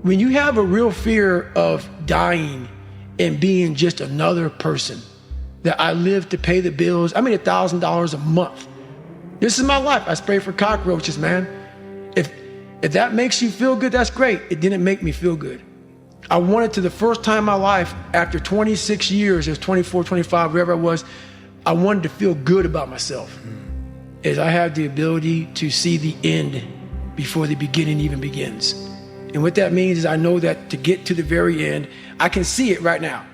When you have a real fear of dying and being just another person, that I live to pay the bills, I made $1,000 a month. This is my life. I spray for cockroaches, man. If that makes you feel good, that's great. It didn't make me feel good. I wanted to, the first time in my life, after 26 years, it was 24, 25, wherever I was, I wanted to feel good about myself. As I have the ability to see the end before the beginning even begins. And what that means is I know that to get to the very end, I can see it right now.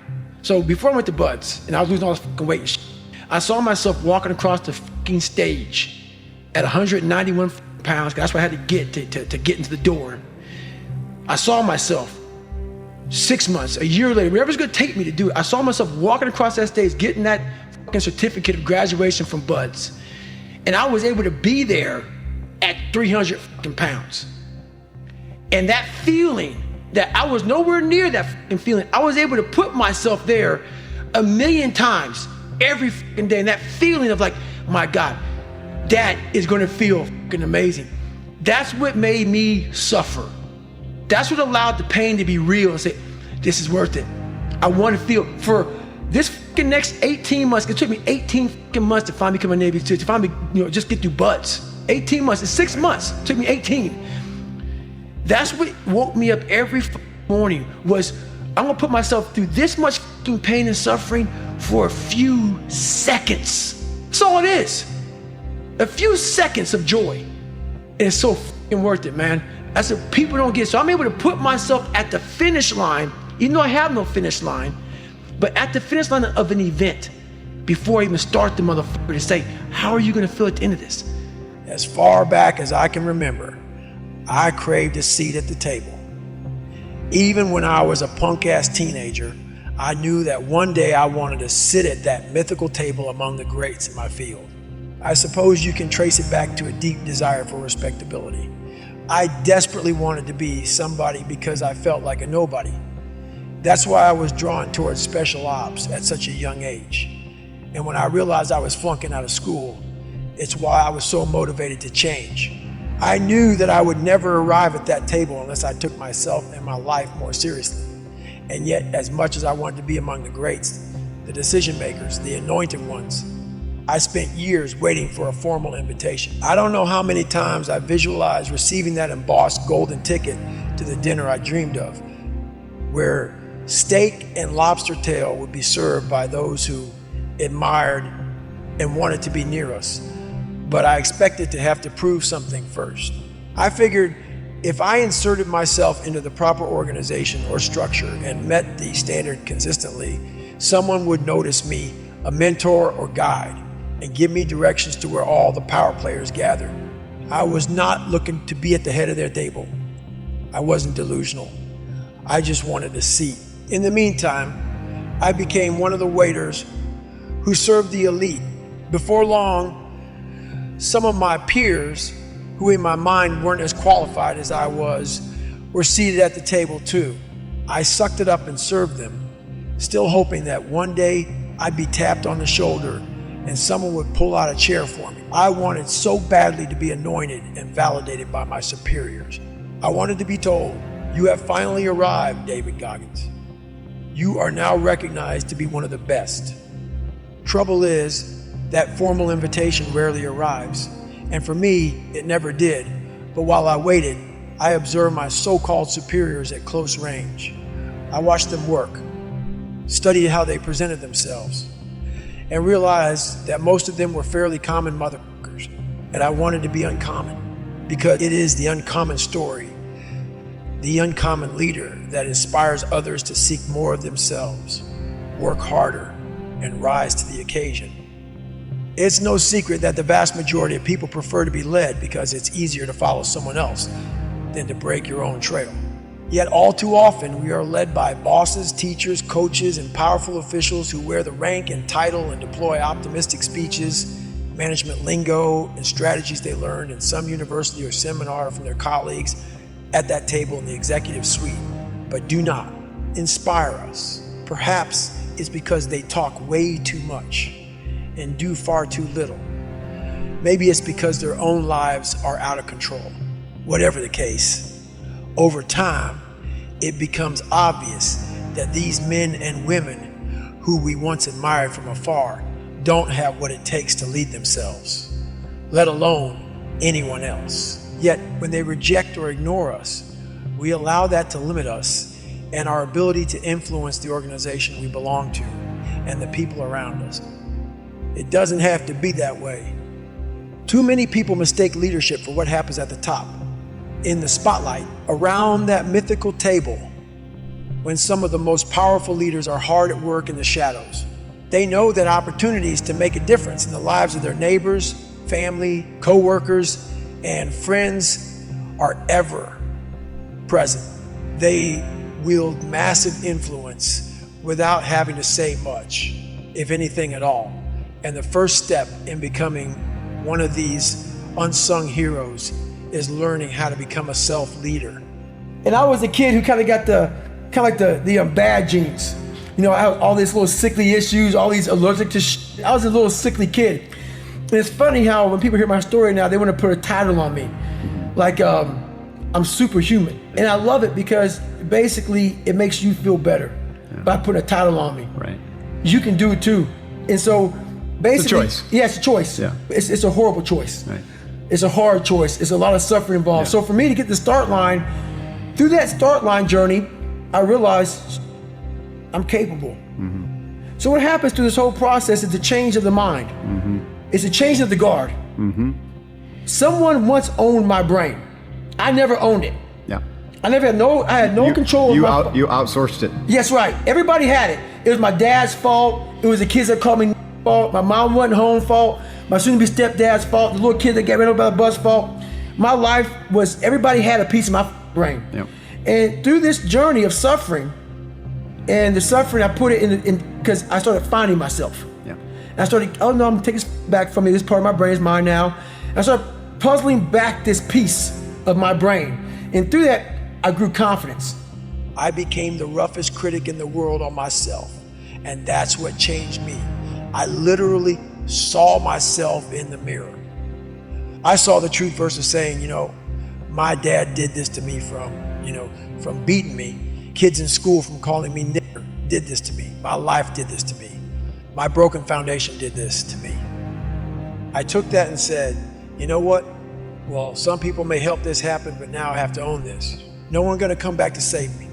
So before I went to Buds, and I was losing all this fucking weight and shit, I saw myself walking across the fucking stage at 191 pounds, 'cause that's what I had to get to get into the door. I saw myself 6 months, a year later, whatever it's gonna take me to do it, I saw myself walking across that stage, getting that fucking certificate of graduation from Buds. And I was able to be there at 300 fucking pounds. And that feeling, that I was nowhere near that fucking feeling, I was able to put myself there 1,000,000 times every fucking day. And that feeling of like, my God, that is gonna feel fucking amazing. That's what made me suffer. That's what allowed the pain to be real and say, this is worth it. I want to feel for this fucking next 18 months. It took me 18 fucking months to finally become a Navy SEAL, to finally, just get through Buds. 18 months, it's 6 months. It took me 18. That's what woke me up every morning was, I'm gonna put myself through this much fucking pain and suffering for a few seconds. That's all it is. A few seconds of joy. And it's so fucking worth it, man. That's what people don't get. So I'm able to put myself at the finish line, even though I have no finish line, but at the finish line of an event before I even start the motherfucker to say, how are you gonna feel at the end of this? As far back as I can remember, I craved a seat at the table. Even when I was a punk-ass teenager, I knew that one day I wanted to sit at that mythical table among the greats in my field. I suppose you can trace it back to a deep desire for respectability. I desperately wanted to be somebody because I felt like a nobody. That's why I was drawn towards special ops at such a young age. And when I realized I was flunking out of school, it's why I was so motivated to change. I knew that I would never arrive at that table unless I took myself and my life more seriously. And yet, as much as I wanted to be among the greats, the decision makers, the anointed ones, I spent years waiting for a formal invitation. I don't know how many times I visualized receiving that embossed golden ticket to the dinner I dreamed of, where steak and lobster tail would be served by those who admired and wanted to be near us. But I expected to have to prove something first. I figured if I inserted myself into the proper organization or structure and met the standard consistently, someone would notice me, a mentor or guide, and give me directions to where all the power players gathered. I was not looking to be at the head of their table. I wasn't delusional. I just wanted a seat. In the meantime, I became one of the waiters who served the elite. Before long, some of my peers, who in my mind weren't as qualified as I was, were seated at the table too. I sucked it up and served them, still hoping that one day I'd be tapped on the shoulder and someone would pull out a chair for me. I wanted so badly to be anointed and validated by my superiors. I wanted to be told, you have finally arrived, David Goggins. You are now recognized to be one of the best. Trouble is, that formal invitation rarely arrives. And for me, it never did. But while I waited, I observed my so-called superiors at close range. I watched them work, studied how they presented themselves, and realized that most of them were fairly common motherfuckers. And I wanted to be uncommon, because it is the uncommon story, the uncommon leader that inspires others to seek more of themselves, work harder, and rise to the occasion. It's no secret that the vast majority of people prefer to be led because it's easier to follow someone else than to break your own trail. Yet all too often, we are led by bosses, teachers, coaches, and powerful officials who wear the rank and title and deploy optimistic speeches, management lingo, and strategies they learned in some university or seminar from their colleagues at that table in the executive suite, but do not inspire us. Perhaps it's because they talk way too much and do far too little. Maybe it's because their own lives are out of control. Whatever the case, over time, it becomes obvious that these men and women who we once admired from afar don't have what it takes to lead themselves, let alone anyone else. Yet when they reject or ignore us, we allow that to limit us and our ability to influence the organization we belong to and the people around us. It doesn't have to be that way. Too many people mistake leadership for what happens at the top, in the spotlight, around that mythical table, when some of the most powerful leaders are hard at work in the shadows. They know that opportunities to make a difference in the lives of their neighbors, family, co-workers, and friends are ever present. They wield massive influence without having to say much, if anything at all. And the first step in becoming one of these unsung heroes is learning how to become a self-leader. And I was a kid who kind of got the bad genes. You know, I had all these little sickly issues, all these allergic to I was a little sickly kid. And it's funny how when people hear my story now, they want to put a title on me. Like, I'm superhuman. And I love it because basically it makes you feel better by putting a title on me. Right. You can do it too. And so basically, it's a choice. Yeah, it's a choice. Yeah. It's a horrible choice. Right. It's a hard choice. It's a lot of suffering involved. Yeah. So for me to get the start line, through that start line journey, I realized I'm capable. Mm-hmm. So what happens through this whole process is the change of the mind. Mm-hmm. It's a change of the guard. Mm-hmm. Someone once owned my brain. I never owned it. Yeah. I had no control of You outsourced it. Yes, right. Everybody had it. It was my dad's fault. It was the kids that called me fault. My mom wasn't home fault. My soon-to-be stepdad's fault. The little kid that got ran over by the bus fault. My life was, everybody had a piece of my brain. Yeah. And through this journey of suffering, and the suffering, I put it in because I started finding myself. Yeah. And I started, oh no, I'm taking this back from me. This part of my brain is mine now. And I started puzzling back this piece of my brain. And through that, I grew confidence. I became the roughest critic in the world on myself. And that's what changed me. I literally saw myself in the mirror. I saw the truth versus saying, you know, my dad did this to me from beating me. Kids in school from calling me nigger did this to me. My life did this to me. My broken foundation did this to me. I took that and said, you know what? Well, some people may help this happen, but now I have to own this. No one's gonna come back to save me.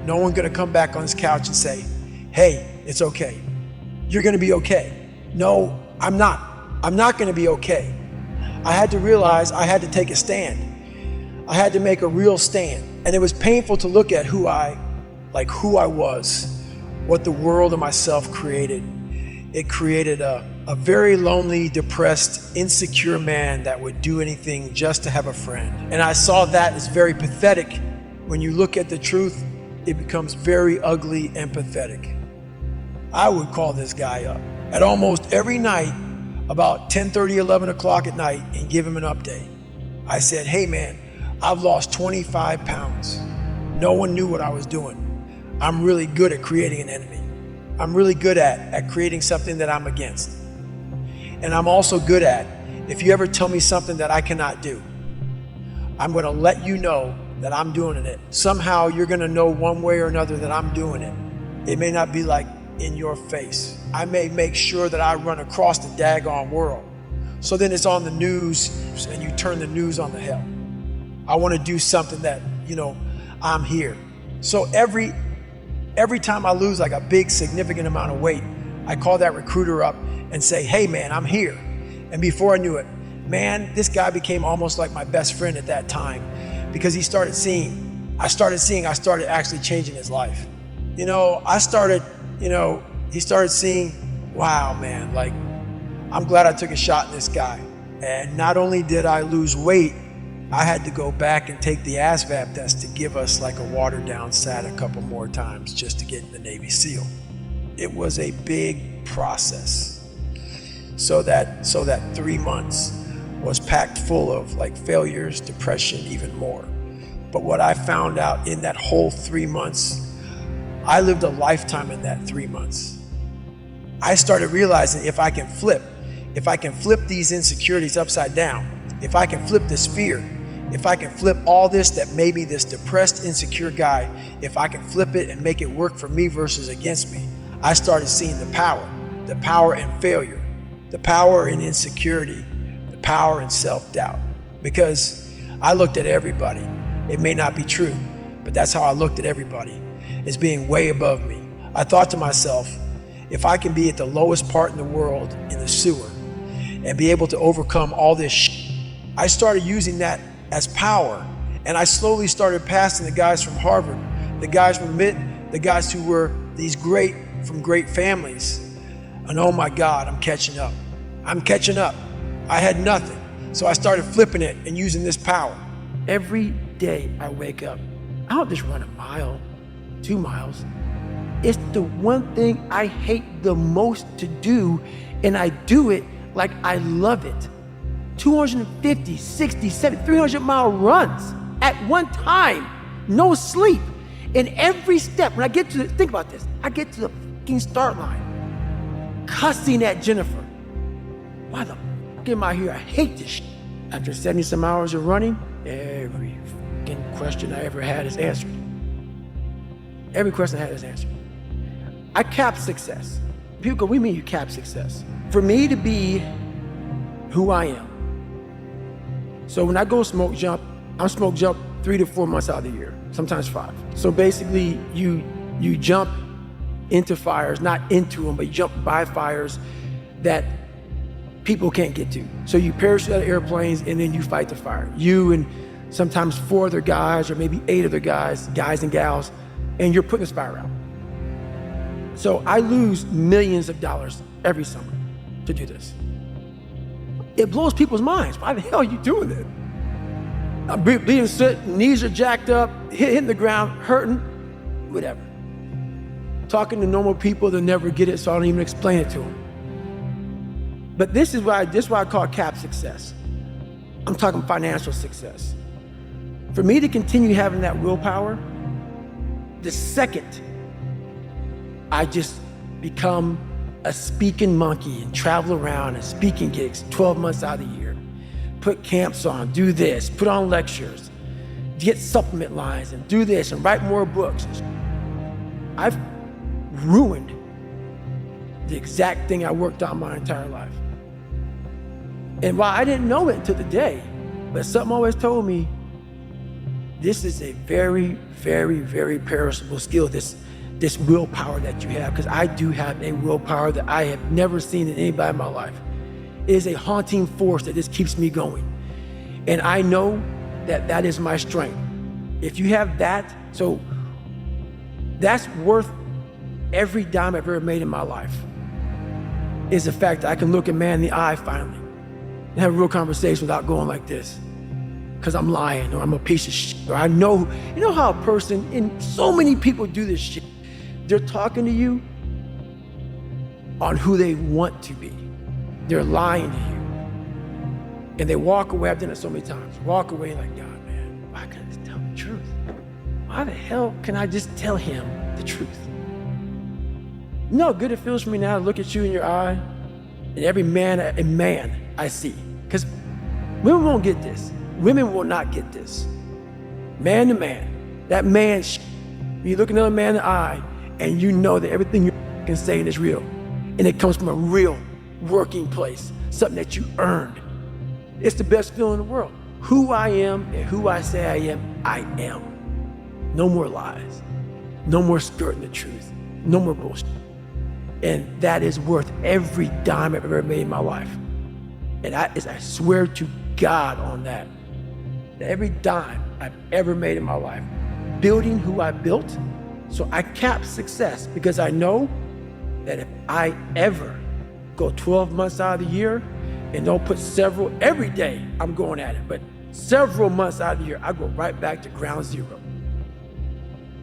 No one's gonna come back on this couch and say, hey, it's okay. You're gonna be okay. No, I'm not. I'm not gonna be okay. I had to realize I had to take a stand. I had to make a real stand. And it was painful to look at who I was, what the world of myself created. It created a very lonely, depressed, insecure man that would do anything just to have a friend. And I saw that as very pathetic. When you look at the truth, it becomes very ugly and pathetic. I would call this guy up at almost every night, about 10:30, 11 o'clock at night, and give him an update. I said, hey man, I've lost 25 pounds. No one knew what I was doing. I'm really good at creating an enemy. I'm really good at creating something that I'm against. And I'm also good at, if you ever tell me something that I cannot do, I'm gonna let you know that I'm doing it. Somehow you're gonna know one way or another that I'm doing it. It may not be like in your face. I may make sure that I run across the daggone world. So then it's on the news and you turn the news on the hell. I wanna do something that, you know, I'm here. So every time I lose like a big significant amount of weight, I call that recruiter up and say, hey man, I'm here. And before I knew it, man, this guy became almost like my best friend at that time because he started seeing, I started actually changing his life. You know, he started seeing, wow man, like, I'm glad I took a shot in this guy. And not only did I lose weight, I had to go back and take the ASVAB test to give us like a watered down SAT a couple more times just to get in the Navy SEAL. It was a big process. So that 3 months was packed full of like failures, depression, even more. But what I found out in that whole 3 months, I lived a lifetime in that 3 months. I started realizing if I can flip these insecurities upside down, if I can flip this fear, if I can flip all this that made me this depressed, insecure guy, if I can flip it and make it work for me versus against me, I started seeing the power in failure, the power in insecurity, the power in self-doubt. Because I looked at everybody. It may not be true, but that's how I looked at everybody, as being way above me. I thought to myself, if I can be at the lowest part in the world, in the sewer, and be able to overcome all this I started using that as power. And I slowly started passing the guys from Harvard, the guys from MIT, the guys who were these from great families. And oh my God, I'm catching up. I'm catching up. I had nothing. So I started flipping it and using this power. Every day I wake up, I don't just run a mile, 2 miles. It's the one thing I hate the most to do, and I do it like I love it. 250, 60, 70, 300-mile runs at one time, no sleep. And every step, when I get to the, think about this, I get to the fucking start line, cussing at Jennifer. Why the fuck am I here? I hate this shit. After 70 some hours of running, every fucking question I ever had is answered. Every question I had is answered. I capped success. People go, what do you mean you capped success? For me to be who I am. So when I go smoke jump, I'm smoke jump 3 to 4 months out of the year, sometimes 5. So basically you jump into fires, not into them, but you jump by fires that people can't get to. So you parachute out of airplanes and then you fight the fire. You and sometimes 4 other guys or maybe 8 other guys and gals, and you're putting this fire out. So I lose millions of dollars every summer to do this. It blows people's minds. Why the hell are you doing it? I'm bleeding sick, knees are jacked up, hitting the ground, hurting, whatever. Talking to normal people, they'll never get it, so I don't even explain it to them. But this is why I call it cap success. I'm talking financial success. For me to continue having that willpower, the second I just become a speaking monkey and travel around and speaking gigs 12 months out of the year, put camps on, do this, put on lectures, get supplement lines and do this and write more books. I've ruined the exact thing I worked on my entire life. And while I didn't know it until the day, but something always told me, this is a very, very, very perishable skill, this willpower that you have, because I do have a willpower that I have never seen in anybody in my life. It is a haunting force that just keeps me going. And I know that that is my strength. If you have that, so that's worth every dime I've ever made in my life, is the fact that I can look a man in the eye finally and have a real conversation without going like this, because I'm lying or I'm a piece of shit, or I know, you know how a person, and so many people do this shit, they're talking to you on who they want to be. They're lying to you. And they walk away, I've done it so many times, walk away like, God, man, why can't I just tell the truth? Why the hell can I just tell him the truth? You know how good it feels for me now to look at you in your eye and every man I see. Because women won't get this. Women will not get this. Man to man, that man, you look another man in the eye and you know that everything you're saying is real. And it comes from a real working place, something that you earned. It's the best feeling in the world. Who I am and who I say I am, I am. No more lies. No more skirting the truth. No more bullshit. And that is worth every dime I've ever made in my life. And I swear to God on that every dime I've ever made in my life, building who I built, so I cap success, because I know that if I ever go 12 months out of the year and don't put every day I'm going at it, but several months out of the year, I go right back to ground zero.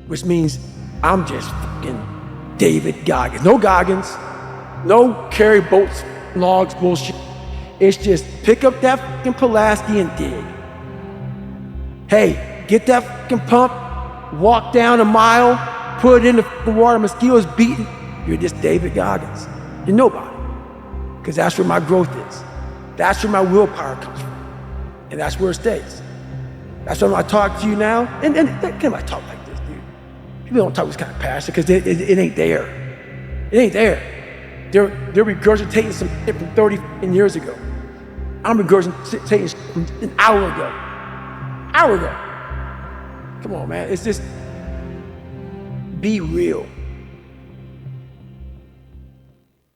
Which means I'm just fucking David Goggins. No Goggins, no carry boats, logs, bullshit. It's just pick up that fucking Pulaski and dig. Hey, get that fucking pump, walk down a mile, put it in the water, mosquitoes beating. You're just David Goggins. You're nobody. Because that's where my growth is. That's where my willpower comes from. And that's where it stays. That's why when I talk to you now, and can't I talk like this, dude? People don't talk with this kind of passion because it ain't there. It ain't there. They're regurgitating some shit from 30 years ago. I'm regurgitating shit from an hour ago. Hour ago. Come on, man. It's just be real.